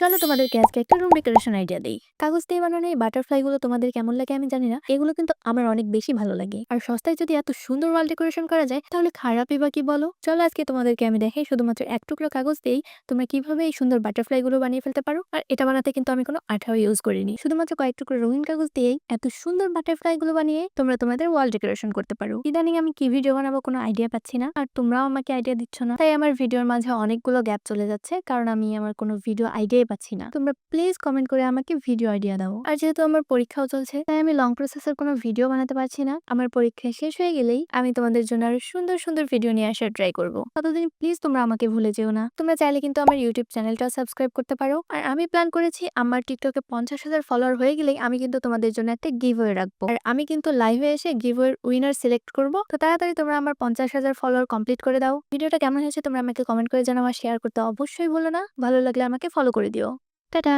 চলো তোমাদেরকে আজকে একটা রুম ডেকোরেশন আইডিয়া দেই। কাগজ দিয়ে বানানো এই বাটারফ্লাই গুলো তোমাদের কেমন লাগে আমি জানি না, এগুলো কিন্তু আমার অনেক বেশি ভালো লাগে। আর সস্তায় যদি এত সুন্দর ওয়াল ডেকোরেশন করা যায় তাহলে খারাপই বা কি বলো। চলো আজকে তোমাদেরকে আমি দেখাই শুধুমাত্র এক টুকরো কাগজ দিয়েই তোমরা কিভাবে এই সুন্দর বাটারফ্লাই গুলো বানিয়ে ফেলতে পারো। আর এটা বানাতে কিন্তু আমি কোনো আঠাও ইউজ করিনি, শুধুমাত্র কয়েক টুকরো রঙিন কাগজ দিয়েই এত সুন্দর বাটারফ্লাই গুলো বানিয়ে তোমরা তোমাদের ওয়াল ডেকোরেশন করতে পারো। ইদানিং আমি কি ভিডিও বানাবো কোনো আইডিয়া পাচ্ছি না, আর তোমরাও আমাকে আইডিয়া দিচ্ছ না, তাই আমার ভিডিওর মাঝে অনেকগুলো গ্যাপ চলে যাচ্ছে, কারণ আমি আমার কোনো ভিডিও আইডিয়াই পাচ্ছি না। তোমরা প্লিজ কমেন্ট করে আমাকে ভিডিও আইডিয়া দাও। আর যেহেতু আমার পরীক্ষাও চলছে তাই আমি লং প্রসেসের কোনো ভিডিও বানাতে পারছি না। আমার পরীক্ষা শেষ হয়ে গেলেই আমি তোমাদের জন্য আরো সুন্দর সুন্দর ভিডিও নিয়ে আসার ট্রাই করবো। ততদিন প্লিজ তোমরা আমাকে ভুলে যেও না। তোমরা চাইলে কিন্তু আমার ইউটিউব চ্যানেলটাও সাবস্ক্রাইব করতে পারো। আর আমি প্ল্যান করেছি আমার টিকটকে 50,000 ফলোয়ার হয়ে গেলেই আমি কিন্তু তোমাদের জন্য একটা গিভওয়ে রাখবো। আর আমি কিন্তু লাইভে এসে গিভওয়ের উইনার সিলেক্ট করবো। তো তাড়াতাড়ি তোমরা আমার 50,000 ফলোয়ার কমপ্লিট করে দাও। ভিডিওটা কেমন হয়েছে তোমরা আমাকে কমেন্ট করে জানাও, আর শেয়ার করতে অবশ্যই ভুলো না। ভালো লাগলে আমাকে ফলো করে দিও। টাটা।